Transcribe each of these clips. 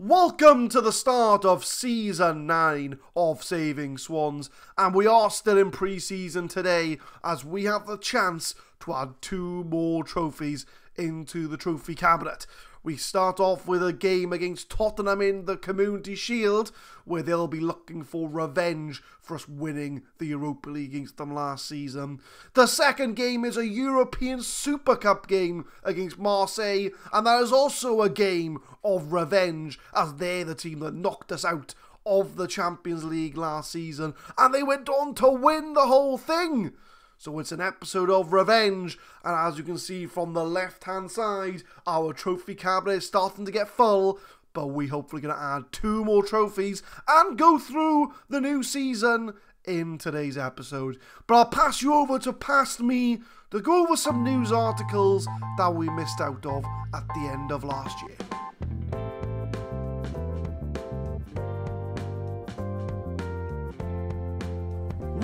Welcome to the start of Season 9 of Saving Swans, and we are still in pre-season today as we have the chance to add 2 more trophies into the trophy cabinet. We start off with a game against Tottenham in the Community Shield, where they'll be looking for revenge for us winning the Europa League against them last season. The second game is a European Super Cup game against Marseille, and that is also a game of revenge, as they're the team that knocked us out of the Champions League last season, and they went on to win the whole thing. So it's an episode of revenge, and as you can see from the left-hand side, our trophy cabinet is starting to get full, but we hopefully going to add 2 more trophies and go through the new season in today's episode. But I'll pass you over to Past Me to go over some news articles that we missed out of at the end of last year.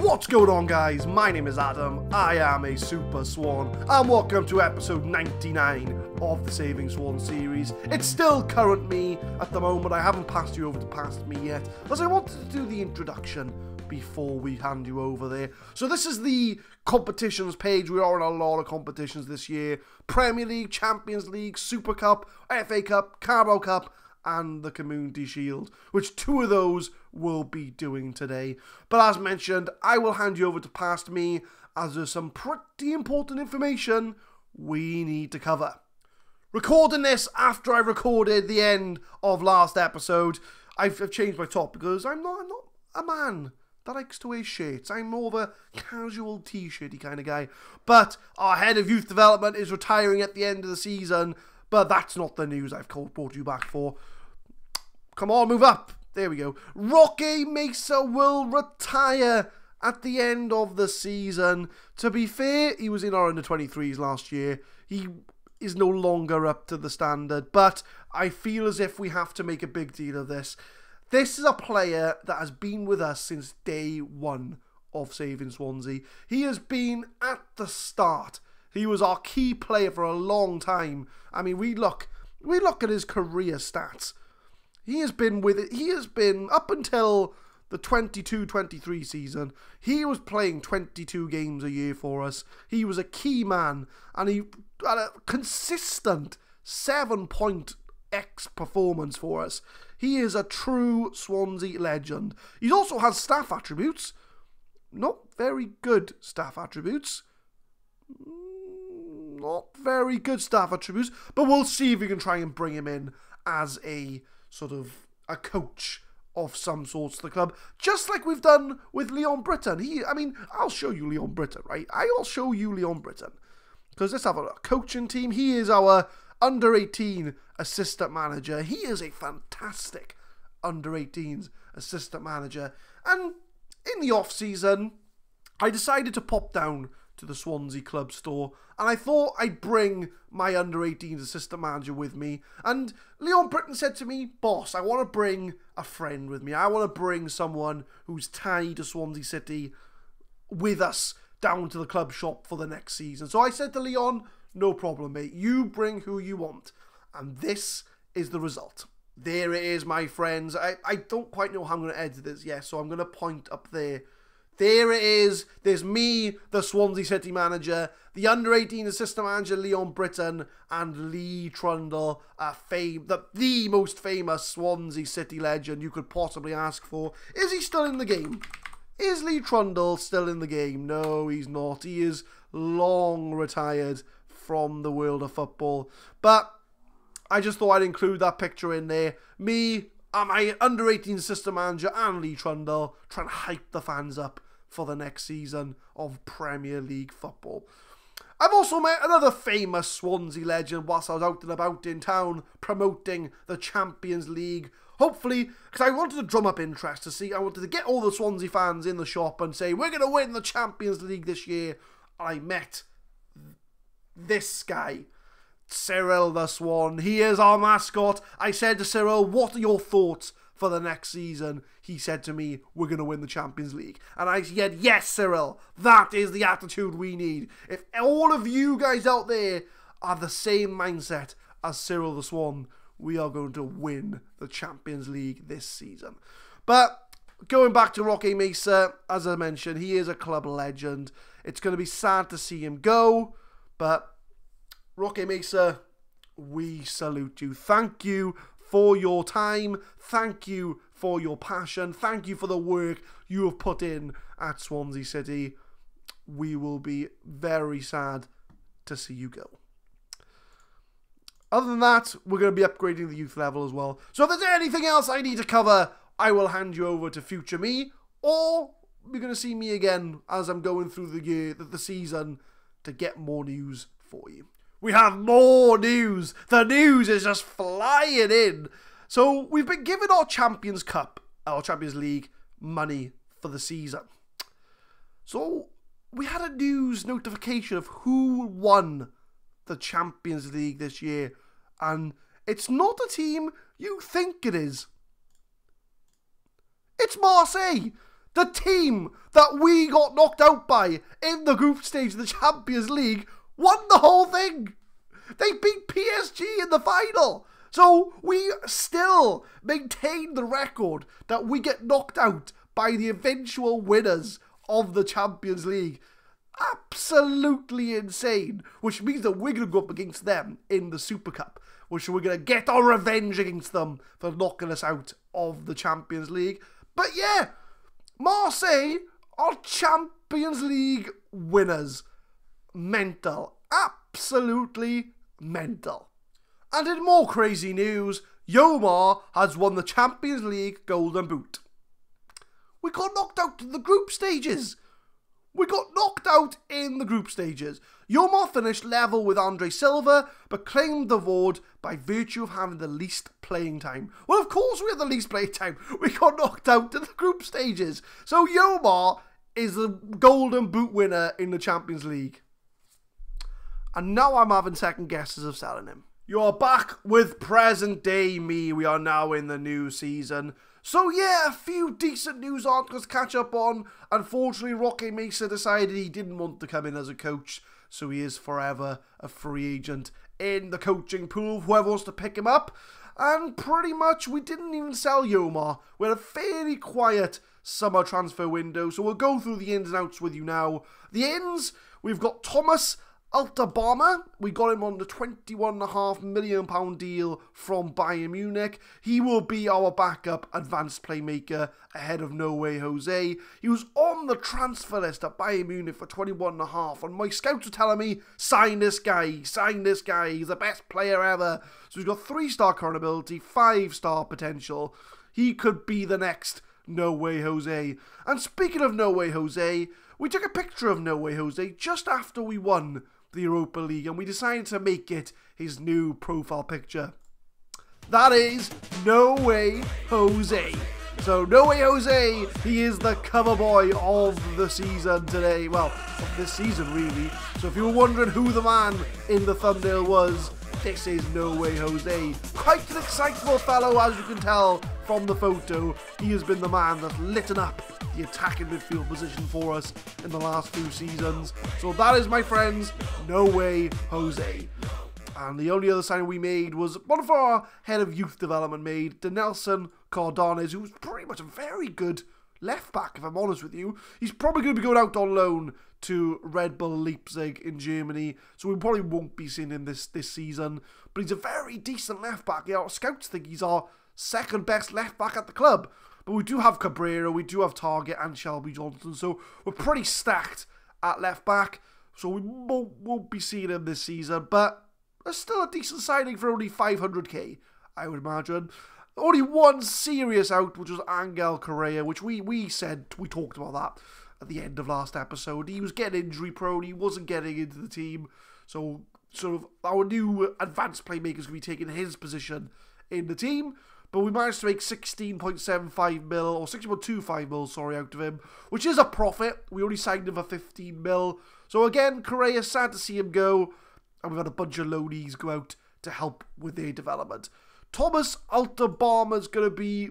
What's going on, guys? My name is Adam, I am a Super Swan, and welcome to episode 99 of the Saving Swans series. It's still current me at the moment. I haven't passed you over to Past Me yet, as I wanted to do the introduction before we hand you over there. So this is the competitions page. We are in a lot of competitions this year. Premier League, Champions League, Super Cup, FA Cup, Carabao Cup, and the Community Shield, which 2 of those will be doing today. But as mentioned, I will hand you over to Past Me, as there's some pretty important information we need to cover. Recording this after I recorded the end of last episode, I've changed my top because I'm not a man that likes to wear shirts. I'm more of a casual t-shirty kind of guy. But our head of youth development is retiring at the end of the season, but that's not the news I've brought you back for. Come on, move up. There we go. Roque Mesa will retire at the end of the season. To be fair, he was in our under-23s last year. He is no longer up to the standard, but I feel as if we have to make a big deal of this. This is a player that has been with us since day 1 of Saving Swansea. He has been at the start. He was our key player for a long time. I mean, we look at his career stats. He has been up until the 22-23 season. He was playing 22 games a year for us. He was a key man, and he had a consistent 7-point X performance for us. He is a true Swansea legend. He also has staff attributes. Not very good staff attributes. Not very good staff attributes, but we'll see if we can try and bring him in as a sort of a coach of some sorts to the club, just like we've done with Leon Britton. I'll show you Leon Britton, right? I'll show you Leon Britton, because let's have a coaching team. He is our under-18 assistant manager. He is a fantastic under-18s assistant manager, and in the off-season, I decided to pop down to the Swansea club store, and I thought I'd bring my under-18s assistant manager with me. And Leon Britton said to me, "Boss, I want to bring a friend with me. I want to bring someone who's tied to Swansea City with us down to the club shop for the next season." So I said to Leon, "No problem, mate. You bring who you want." And this is the result. There it is, my friends. I don't quite know how I'm going to edit this yet, so I'm going to point up there. There it is. There's me, the Swansea City manager, the under-18 assistant manager, Leon Britton, and Lee Trundle, the most famous Swansea City legend you could possibly ask for. Is he still in the game? Is Lee Trundle still in the game? No, he's not. He is long retired from the world of football. But I just thought I'd include that picture in there. Me, my under-18 assistant manager, and Lee Trundle, trying to hype the fans up for the next season of Premier League football. I've also met another famous Swansea legend whilst I was out and about in town promoting the Champions League. Hopefully, because I wanted to drum up interest I wanted to get all the Swansea fans in the shop and say, we're going to win the Champions League this year. And I met this guy, Cyril the Swan. He is our mascot. I said to Cyril, "What are your thoughts for the next season?" He said to me, "We're going to win the Champions League." And I said, "Yes, Cyril, that is the attitude we need. If all of you guys out there are the same mindset as Cyril the Swan, we are going to win the Champions League this season. But going back to Roque Mesa, as I mentioned, he is a club legend. It's going to be sad to see him go, but Roque Mesa, we salute you. Thank you for your time. Thank you for your passion. Thank you for the work you have put in at Swansea City. We will be very sad to see you go. Other than that, we're going to be upgrading the youth level as well. So if there's anything else I need to cover, I will hand you over to future me, or you're going to see me again as I'm going through the season to get more news for you. We have more news. The news is just flying in. So we've been given our Champions League money for the season. So we had a news notification of who won the Champions League this year, and it's not a team you think it is. It's Marseille, the team that we got knocked out by in the group stage of the Champions League, won the whole thing. They beat PSG in the final. So we still maintain the record that we get knocked out by the eventual winners of the Champions League. Absolutely insane, which means that we're going to go up against them in the Super Cup, which we're going to get our revenge against them for knocking us out of the Champions League. But yeah, Marseille are Champions League winners. Mental. Absolutely mental. And in more crazy news, Yomar has won the Champions League Golden Boot. We got knocked out in the group stages. Yomar finished level with Andre Silva, but claimed the award by virtue of having the least playing time. Well, of course we had the least playing time. We got knocked out in the group stages. So Yomar is the Golden Boot winner in the Champions League. And now I'm having second guesses of selling him. You are back with present day me. We are now in the new season. So yeah, a few decent news articles to catch up on. Unfortunately, Roque Mesa decided he didn't want to come in as a coach, so he is forever a free agent in the coaching pool, whoever wants to pick him up. And pretty much, we didn't even sell Yomar. We had a fairly quiet summer transfer window, so we'll go through the ins and outs with you now. The ins, we've got Thomas Altabama. We got him on the £21.5 million deal from Bayern Munich. He will be our backup advanced playmaker ahead of No Way Jose. He was on the transfer list at Bayern Munich for 21.5, and my scouts were telling me, sign this guy, he's the best player ever. So he's got 3-star current ability, 5-star potential. He could be the next No Way Jose. And speaking of No Way Jose, we took a picture of No Way Jose just after we won the Europa League, and we decided to make it his new profile picture. That is No Way Jose. So No Way Jose, he is the cover boy of the season today. Well, of this season really. So if you were wondering who the man in the thumbnail was, this is No Way Jose. Quite an excitable fellow, as you can tell from the photo. He has been the man that's lit up the attacking midfield position for us in the last few seasons. So that is, my friends, No Way Jose. And the only other signing we made was one of our head of youth development made, Denelson Cardanes, who's pretty much a very good left back, if I'm honest with you. He's probably going to be going out on loan to Red Bull Leipzig in Germany, so we probably won't be seeing him this season. But he's a very decent left back. Yeah, our scouts think he's our second best left back at the club. But we do have Cabrera, we do have Target and Shelby Johnson, so we're pretty stacked at left back. So we won't be seeing him this season, but there's still a decent signing for only 500k, I would imagine. Only one serious out, which was Angel Correa, which we talked about that at the end of last episode. He was getting injury prone, he wasn't getting into the team, so sort of our new advanced playmaker is going to be taking his position in the team. But we managed to make 16.75 mil, or 16.25 mil, sorry, out of him, which is a profit. We only signed him for 15 mil. So again, Correa, sad to see him go, and we've had a bunch of loanees go out to help with their development. Thomas Altabama is going to be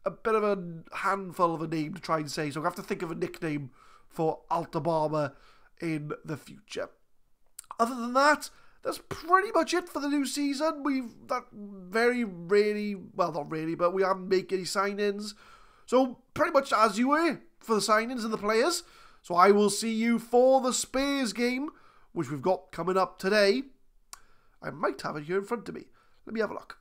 a bit of a handful of a name to try and say, so I have to think of a nickname for Altabama in the future. Other than that, that's pretty much it for the new season. We've that very rarely, well, not really, but we haven't made any signings. So pretty much as you were for the signings and the players. So I will see you for the Spurs game, which we've got coming up today. I might have it here in front of me. Let me have a look.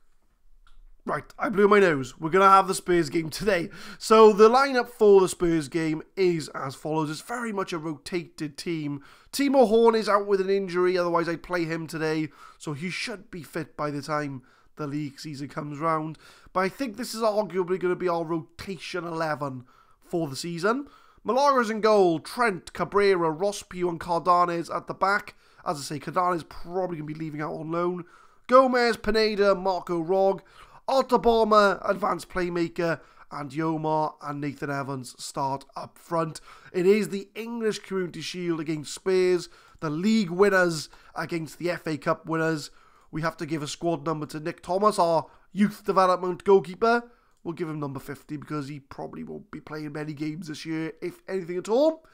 Right, I blew my nose. We're going to have the Spurs game today. So the lineup for the Spurs game is as follows. It's very much a rotated team. Timo Horn is out with an injury, otherwise I'd play him today. So he should be fit by the time the league season comes round. But I think this is arguably going to be our rotation 11 for the season. Malaga's in goal, Trent, Cabrera, Ross Pugh and Cardanes at the back. As I say, Cardanes probably going to be leaving out on loan. Gomez, Pineda, Marco Rog. Altabama, advanced playmaker, and Yomar and Nathan Evans start up front. It is the English Community Shield against Spurs, the league winners against the FA Cup winners. We have to give a squad number to Nick Thomas, our youth development goalkeeper. We'll give him number 50 because he probably won't be playing many games this year, if anything at all.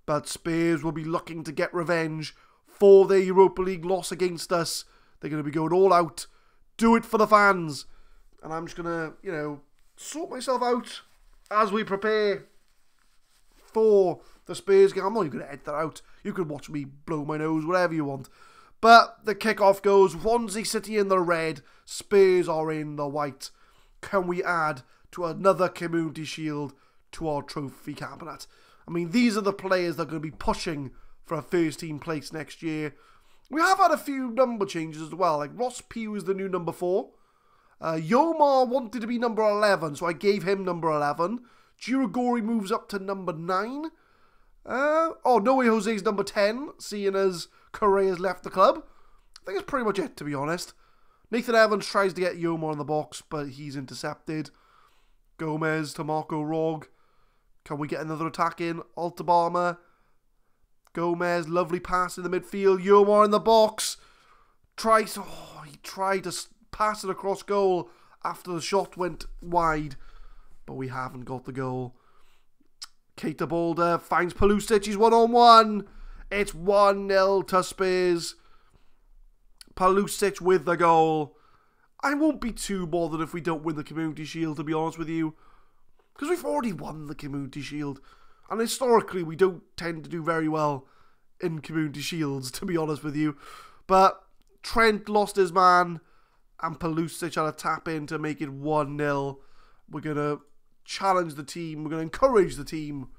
But Spurs will be looking to get revenge for their Europa League loss against us. They're going to be going all out. Do it for the fans. And I'm just going to, sort myself out as we prepare for the Spurs game. I'm not even going to edit that out. You can watch me blow my nose, whatever you want. But the kickoff goes Swansea City in the red. Spurs are in the white. Can we add to another Community Shield to our trophy cabinet? I mean, these are the players that are going to be pushing for a first team place next year. We have had a few number changes as well. Like Ross Pugh is the new number 4. Yomar wanted to be number 11, so I gave him number 11. Girigori moves up to number 9. Noe Jose's number 10, seeing as Correa's left the club. I think that's pretty much it, to be honest. Nathan Evans tries to get Yomar in the box, but he's intercepted. Gomez to Marco Rog. Can we get another attack in? Altabama. Gomez, lovely pass in the midfield. Yomar in the box. He tried to pass it across goal after the shot went wide. But we haven't got the goal. Keita Balder finds Pulisic. He's 1-on-1. It's 1-0 to Spurs. Pulisic with the goal. I won't be too bothered if we don't win the Community Shield, to be honest with you. Because we've already won the Community Shield. And historically, we don't tend to do very well in Community Shields, to be honest with you. But Trent lost his man, and Pulisic had a tap in to make it 1-0. We're going to challenge the team. We're going to encourage the team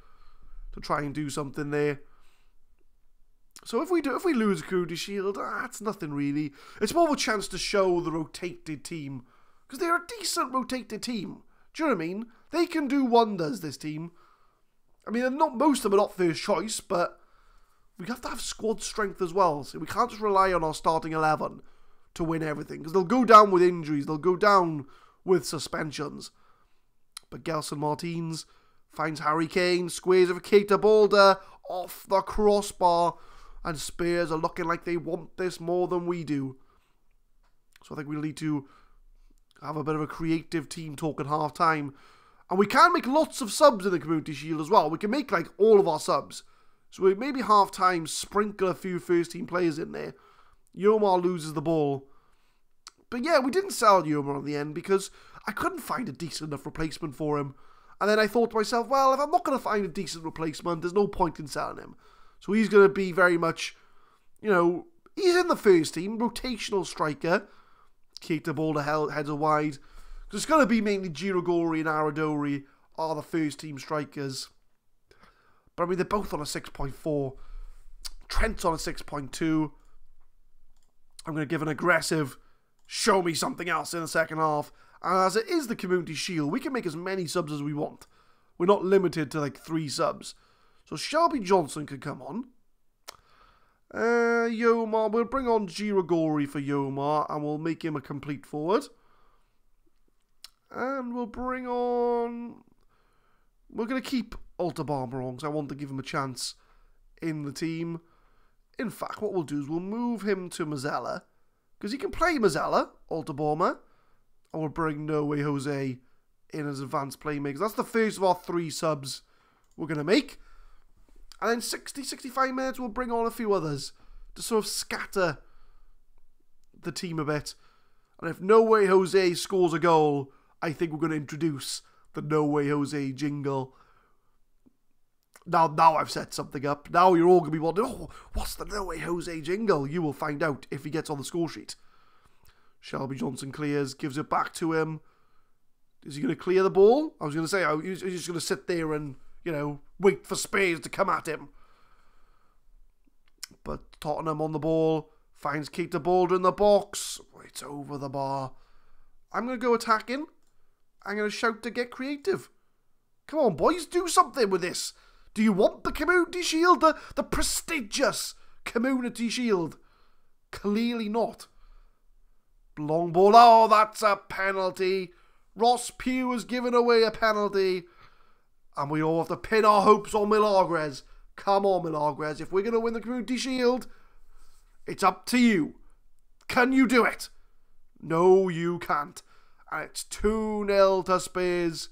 to try and do something there. So if we lose a Community Shield, it's nothing really. It's more of a chance to show the rotated team. Because they're a decent rotated team. Do you know what I mean? They can do wonders, this team. I mean, most of them are not first choice, but we have to have squad strength as well. So we can't just rely on our starting 11 to win everything. Because they'll go down with injuries. They'll go down with suspensions. But Gelson Martins finds Harry Kane. Squares of Keita Balder off the crossbar. And Spurs are looking like they want this more than we do. So I think we'll need to have a bit of a creative team talk at half-time. And we can make lots of subs in the Community Shield as well. We can make like all of our subs. So we maybe half-time sprinkle a few first-team players in there. Yomar loses the ball. But yeah, we didn't sell Yomar in the end because I couldn't find a decent enough replacement for him. And then I thought to myself, well, if I'm not going to find a decent replacement, there's no point in selling him. So he's going to be very much, he's in the first team, rotational striker. Keita Balder heads wide. Because it's going to be mainly Girigori and Aradori are the first team strikers. But I mean, they're both on a 6.4. Trent's on a 6.2. I'm going to give an aggressive, show me something else in the second half. And as it is the Community Shield, we can make as many subs as we want. We're not limited to like 3 subs. So Shelby Johnson could come on. Yomar, we'll bring on Girigori for Yomar and we'll make him a complete forward. And we'll bring on... We're going to keep Altabama on because I want to give him a chance in the team. In fact, what we'll do is we'll move him to Mazzella because he can play Mazzella, Altabama. And we'll bring Noe Jose in as advanced playmakers. That's the first of our 3 subs we're going to make. And then 60-65 minutes, we'll bring on a few others to sort of scatter the team a bit. And if No Way Jose scores a goal, I think we're going to introduce the No Way Jose jingle. Now I've set something up. Now you're all going to be wondering, oh, what's the No Way Jose jingle? You will find out if he gets on the score sheet. Shelby Johnson clears, gives it back to him. Is he going to clear the ball? I was going to say, he's just going to sit there and, wait for Spurs to come at him. But Tottenham on the ball, finds Keita Balder in the box. It's over the bar. I'm going to go attacking. I'm going to shout to get creative. Come on, boys, do something with this. Do you want the Community Shield? The prestigious Community Shield? Clearly not. Long ball. Oh, that's a penalty. Ross Pugh has given away a penalty. And we all have to pin our hopes on Milagres. Come on, Milagres. If we're going to win the Community Shield, it's up to you. Can you do it? No, you can't. And it's 2-0 to Spurs.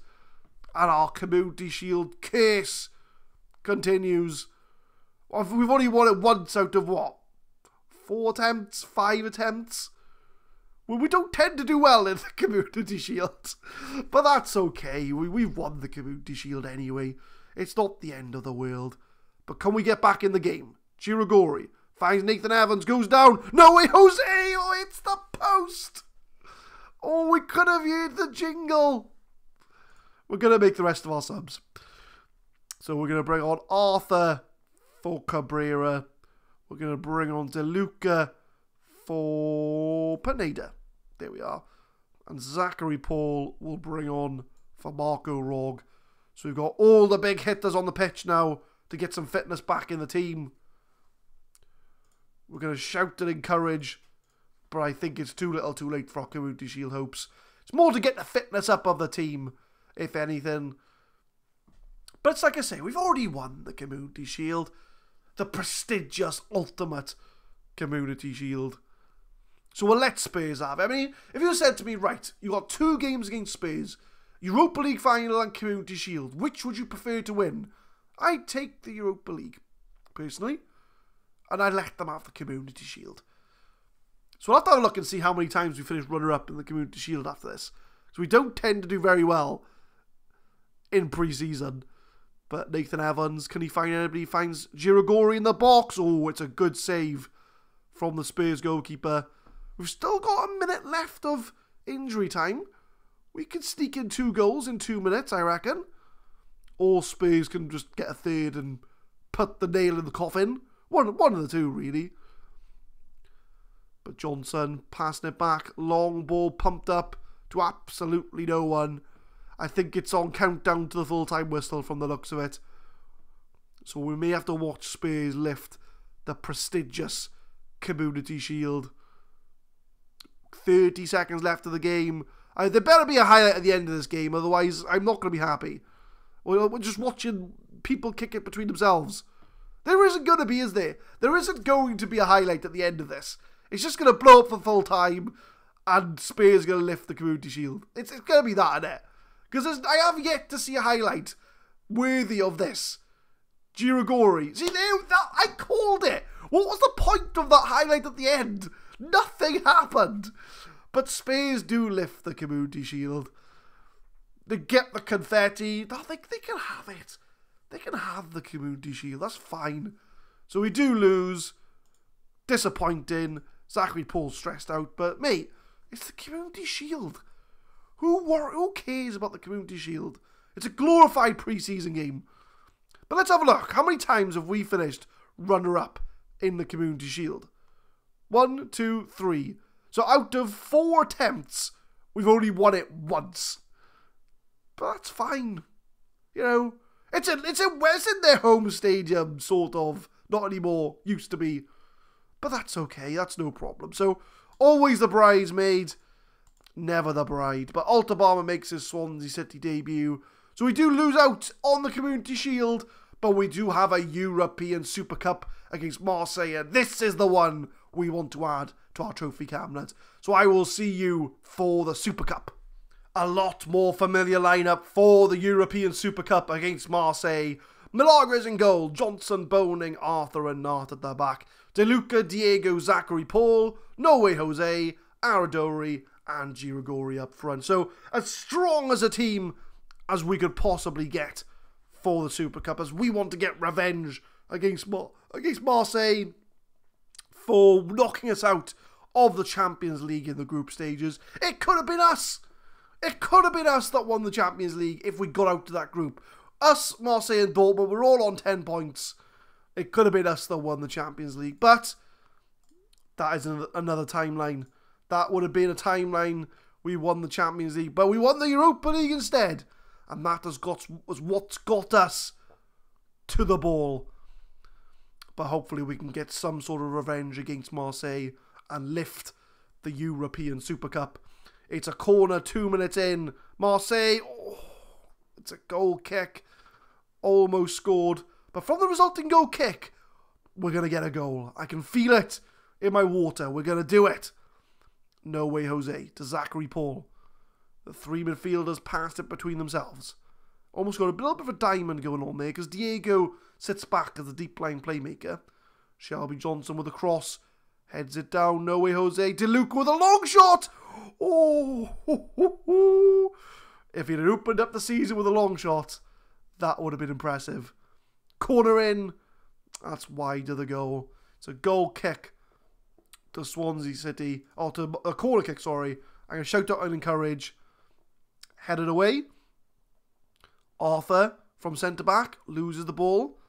And our Community Shield case continues. We've only won it once out of what? 4 attempts? 5 attempts? Well, we don't tend to do well in the Community Shield. But that's okay. We've won the Community Shield anyway. It's not the end of the world. But can we get back in the game? Chiragori finds Nathan Evans, goes down. No way, Jose! Oh, it's the post! Oh, we could have used the jingle. We're going to make the rest of our subs. So we're going to bring on Arthur for Cabrera. We're going to bring on De Luca for Pineda. There we are. And Zachary Paul will bring on for Marco Rog. So we've got all the big hitters on the pitch now to get some fitness back in the team. We're going to shout and encourage, but I think it's too little too late for our Community Shield hopes. It's more to get the fitness up of the team, if anything. But it's like I say, we've already won the Community Shield. The prestigious, ultimate Community Shield. So we'll let Spurs have it. I mean, if you said to me, right, you got 2 games against Spurs, Europa League final and Community Shield, which would you prefer to win? I'd take the Europa League, personally. And I'd let them have the Community Shield. So we'll have to have a look and see how many times we finish runner-up in the Community Shield after this. So we don't tend to do very well in pre-season. But Nathan Evans, can he find anybody? He finds Girigori in the box. Oh, it's a good save from the Spurs goalkeeper. We've still got a minute left of injury time. We can sneak in 2 goals in 2 minutes, I reckon. Or Spurs can just get a third and put the nail in the coffin. One of the two, really. But Johnson passing it back. Long ball pumped up to absolutely no one. I think it's on countdown to the full-time whistle from the looks of it. So we may have to watch Spurs lift the prestigious Community Shield. 30 seconds left of the game. There better be a highlight at the end of this game, otherwise I'm not going to be happy. We're just watching people kick it between themselves. There isn't going to be, is there? There isn't going to be a highlight at the end of this. It's just going to blow up for full time and Spurs going to lift the Community Shield. It's going to be that, isn't it? Because I have yet to see a highlight worthy of this. Girigori. See, I called it. What was the point of that highlight at the end? Nothing happened. But Spurs do lift the Community Shield. They get the confetti. They can have it. They can have the Community Shield. That's fine. So we do lose. Disappointing. Zachary Paul's stressed out. But, mate, it's the Community Shield. Who cares about the Community Shield? It's a glorified pre-season game. But let's have a look. How many times have we finished runner-up in the Community Shield? 1, 2, 3. So out of 4 attempts, we've only won it once. But that's fine. You know, it's in their home stadium, sort of. Not anymore. Used to be. But that's okay. That's no problem. So, always the bridesmaid, never the bride. But Altabama makes his Swansea City debut. So we do lose out on the Community Shield, but we do have a European Super Cup against Marseille. And this is the one we want to add to our trophy cabinet. So I will see you for the Super Cup. A lot more familiar lineup for the European Super Cup against Marseille. Milagres in goal. Johnson, Boning, Arthur and Nart at the back. De Luca, Diego, Zachary Paul, Noe Jose, Aradori and Girigori up front. So as strong as a team as we could possibly get for the Super Cup, as we want to get revenge against Marseille for knocking us out of the Champions League in the group stages. It could have been us. It could have been us that won the Champions League if we got out to that group. Us, Marseille and Dortmund were all on 10 points. It could have been us that won the Champions League. But that is another timeline. That would have been a timeline we won the Champions League. But we won the Europa League instead. And that was what's got us to the ball. But hopefully we can get some sort of revenge against Marseille and lift the European Super Cup. It's a corner 2 minutes in. Marseille, it's a goal kick. Almost scored. But from the resulting goal kick, we're going to get a goal. I can feel it in my water. We're going to do it. No way, Jose, to Zachary Paul. The three midfielders passed it between themselves. Almost got a little bit of a diamond going on there because Diego sits back as a deep line playmaker. Shelby Johnson with a cross. Heads it down. No way, Jose. De Luca with a long shot. Oh, if he'd opened up the season with a long shot, that would have been impressive. Corner in. That's wide of the goal. It's a goal kick to Swansea City. Oh, to a corner kick, sorry. I'm going to shout out and encourage. Headed away. Arthur from centre-back loses the ball.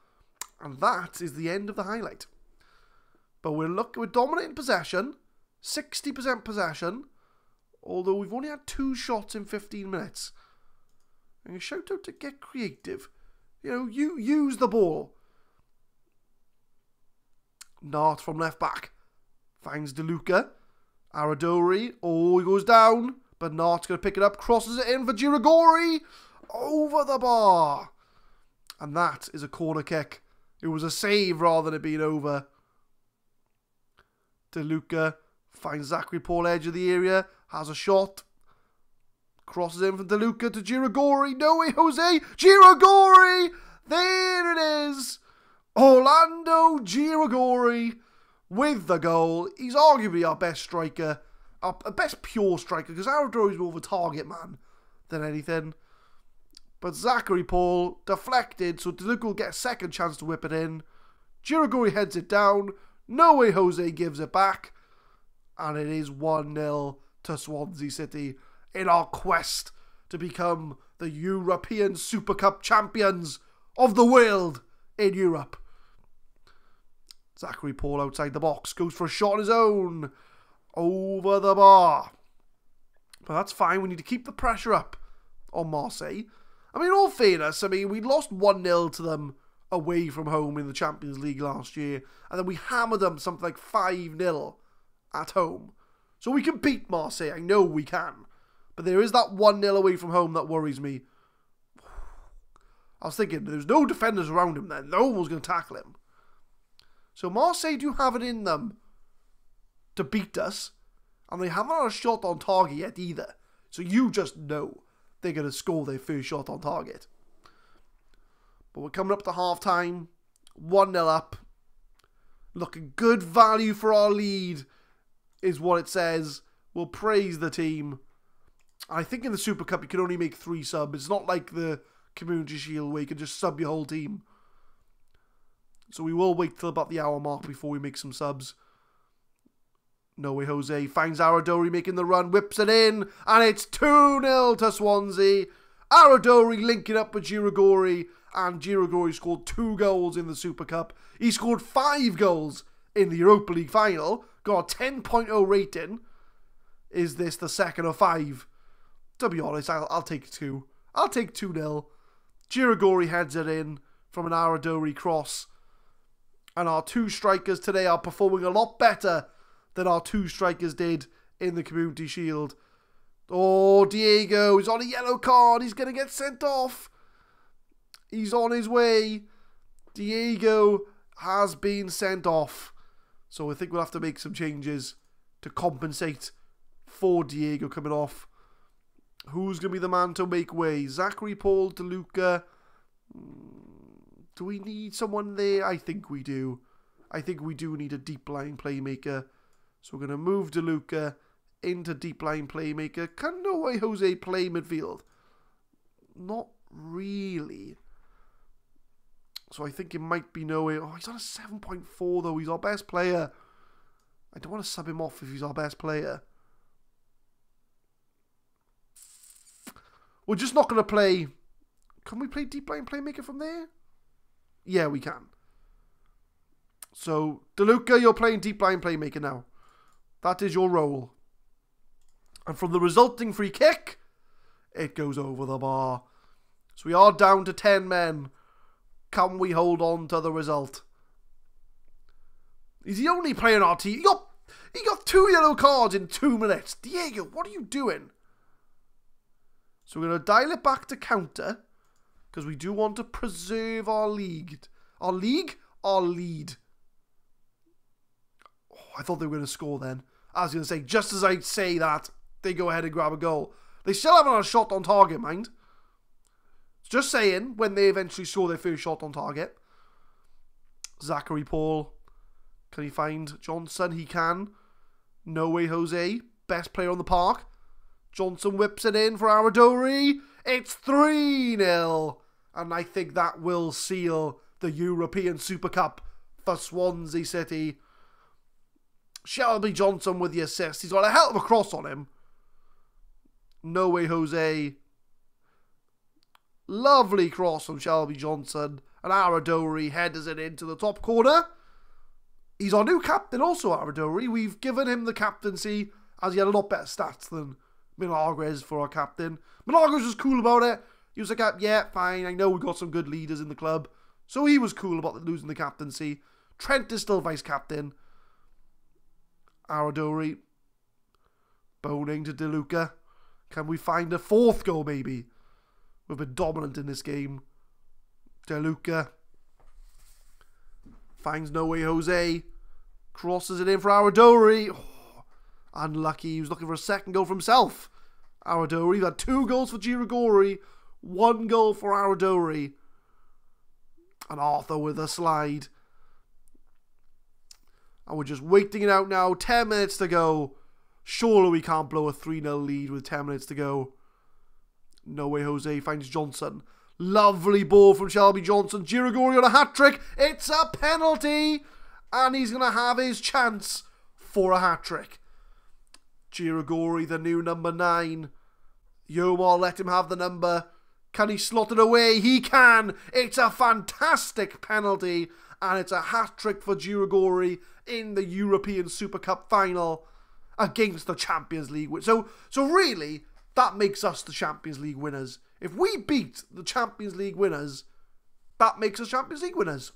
And that is the end of the highlight. But we're dominating possession. 60% possession. Although we've only had 2 shots in 15 minutes. And a shout out to get creative. You know, you use the ball. Nart from left back. Finds De Luca. Aradori. Oh, he goes down. But Nart's going to pick it up. Crosses it in for Girigori. Over the bar. And that is a corner kick. It was a save rather than it being over. De Luca finds Zachary Paul edge of the area. Has a shot. Crosses in from De Luca to Girigori. No way, Jose. Girigori. There it is. Orlando Girigori with the goal. He's arguably our best striker. Our best pure striker. Because Aradori's more of a target man than anything. But Zachary Paul deflected. So De Luca will get a second chance to whip it in. Girigori heads it down. No way Jose gives it back. And it is 1-0 to Swansea City in our quest to become the European Super Cup champions of the world in Europe. Zachary Paul outside the box goes for a shot on his own. Over the bar. But that's fine. We need to keep the pressure up on Marseille. I mean, in all fairness, we lost 1-0 to them away from home in the Champions League last year. And then we hammered them something like 5-0 at home. So we can beat Marseille. I know we can. But there is that 1-0 away from home that worries me. I was thinking, there's no defenders around him then. No one was going to tackle him. So Marseille do have it in them to beat us. And they haven't had a shot on target yet either. So you just know they're going to score their first shot on target. But we're coming up to half-time. 1-0 up. Looking good value for our lead is what it says. We'll praise the team. I think in the Super Cup you can only make 3 subs. It's not like the Community Shield where you can just sub your whole team. So we will wait till about the hour mark before we make some subs. No way, Jose finds Aradori making the run, whips it in, and it's 2-0 to Swansea. Aradori linking up with Girigori, and Girigori scored 2 goals in the Super Cup. He scored 5 goals in the Europa League final, got a 10.0 rating. Is this the second of 5? To be honest, I'll take 2. I'll take 2-0. Girigori heads it in from an Aradori cross. And our 2 strikers today are performing a lot better than our 2 strikers did in the Community Shield. Oh, Diego is on a yellow card. He's going to get sent off. He's on his way. Diego has been sent off. So I think we'll have to make some changes to compensate for Diego coming off. Who's going to be the man to make way? Zachary Paul, De Luca. Do we need someone there? I think we do. I think we do need a deep line playmaker. So we're going to move DeLuca into deep line playmaker. Can No Way Jose play midfield? Not really. So I think it might be No Way. Oh, he's on a 7.4 though. He's our best player. I don't want to sub him off if he's our best player. We're just not going to play... Can we play deep line playmaker from there? Yeah, we can. So, DeLuca, you're playing deep line playmaker now. That is your role. And from the resulting free kick, it goes over the bar. So we are down to 10 men. Can we hold on to the result? He's the only player in our team. He got 2 yellow cards in 2 minutes. Diego, what are you doing? So we're going to dial it back to counter. Because we do want to preserve our league. Our league? Our lead. Oh, I thought they were going to score then. I was going to say, just as I say that, they go ahead and grab a goal. They still haven't had a shot on target, mind. Just saying, when they eventually score their first shot on target. Zachary Paul. Can he find Johnson? He can. No Way Jose. Best player on the park. Johnson whips it in for Aradori. It's 3-0. And I think that will seal the European Super Cup for Swansea City. Shelby Johnson with the assist. He's got a hell of a cross on him. No Way Jose. Lovely cross from Shelby Johnson. And Aradori headers it into the top corner. He's our new captain also, Aradori. We've given him the captaincy as he had a lot better stats than Milagres for our captain. Milagres was cool about it. He was like, yeah, fine, I know we've got some good leaders in the club. So he was cool about losing the captaincy. Trent is still vice-captain. Aradori. Boning to DeLuca. Can we find a 4th goal, maybe? We've been dominant in this game. DeLuca. Finds No Way Jose. Crosses it in for Aradori. Oh, unlucky. He was looking for a 2nd goal for himself. Aradori. Had 2 goals for Girigori. 1 goal for Aradori. And Arthur with a slide. And we're just waiting it out now. 10 minutes to go. Surely we can't blow a 3-0 lead with 10 minutes to go. No Way Jose finds Johnson. Lovely ball from Shelby Johnson. Girigori on a hat-trick. It's a penalty. And he's going to have his chance for a hat-trick. Girigori, the new number 9. Yomar let him have the number. Can he slot it away? He can. It's a fantastic penalty. And it's a hat-trick for Girigori in the European Super Cup final against the Champions League. So really, that makes us the Champions League winners. If we beat the Champions League winners, that makes us Champions League winners.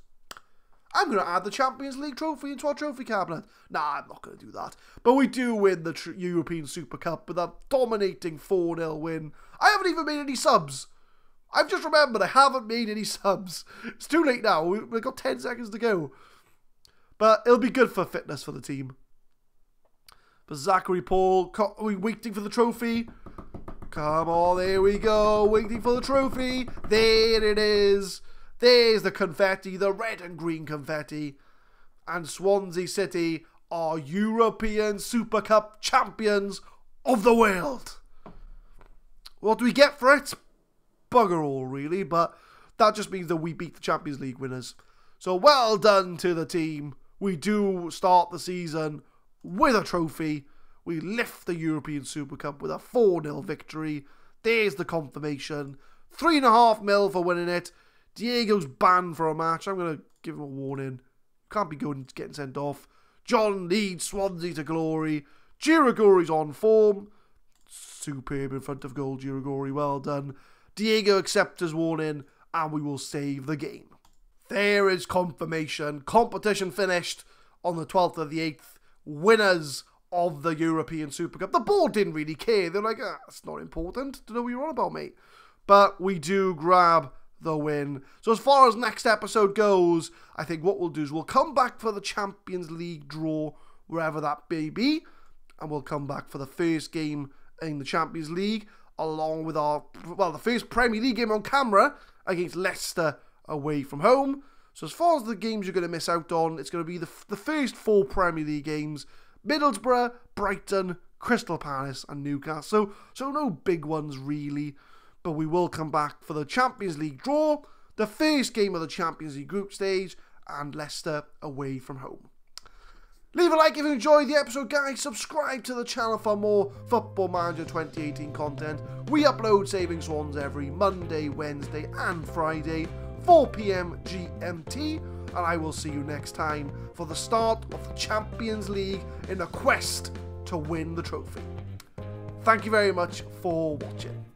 I'm going to add the Champions League trophy into our trophy cabinet. Nah, I'm not going to do that. But we do win the European Super Cup with a dominating 4-0 win. I haven't even made any subs. I've just remembered I haven't made any subs. It's too late now. We've got 10 seconds to go. But it'll be good for fitness for the team. But Zachary Paul, are we waiting for the trophy? Come on, there we go. Waiting for the trophy. There it is. There's the confetti, the red and green confetti. And Swansea City are European Super Cup champions of the world. What do we get for it? Bugger all, really. But that just means that we beat the Champions League winners. So well done to the team. We do start the season with a trophy. We lift the European Super Cup with a 4-0 victory. There's the confirmation. 3.5 mil for winning it. Diego's banned for a match. I'm going to give him a warning. Can't be going getting sent off. John leads Swansea to glory. Girigori's on form. Superb in front of goal, Girigori. Well done. Diego accepts his warning and we will save the game. There is confirmation. Competition finished on the 12th of the 8th. Winners of the European Super Cup. The board didn't really care. They're like, it's not important to know what you're on about, mate. But we do grab the win. So as far as next episode goes, I think what we'll do is we'll come back for the Champions League draw, wherever that may be, and we'll come back for the first game in the Champions League, along with the first Premier League game on camera against Leicester away from home. So as far as the games you're going to miss out on, it's going to be the first 4 Premier League games: Middlesbrough, Brighton, Crystal Palace and Newcastle. So no big ones really, but we will come back for the Champions League draw, the first game of the Champions League group stage, and Leicester away from home. Leave a like if you enjoyed the episode, guys. Subscribe to the channel for more Football Manager 2018 content. We upload Saving Swans every Monday, Wednesday and Friday, 4 PM GMT, and I will see you next time for the start of the Champions League in a quest to win the trophy. Thank you very much for watching.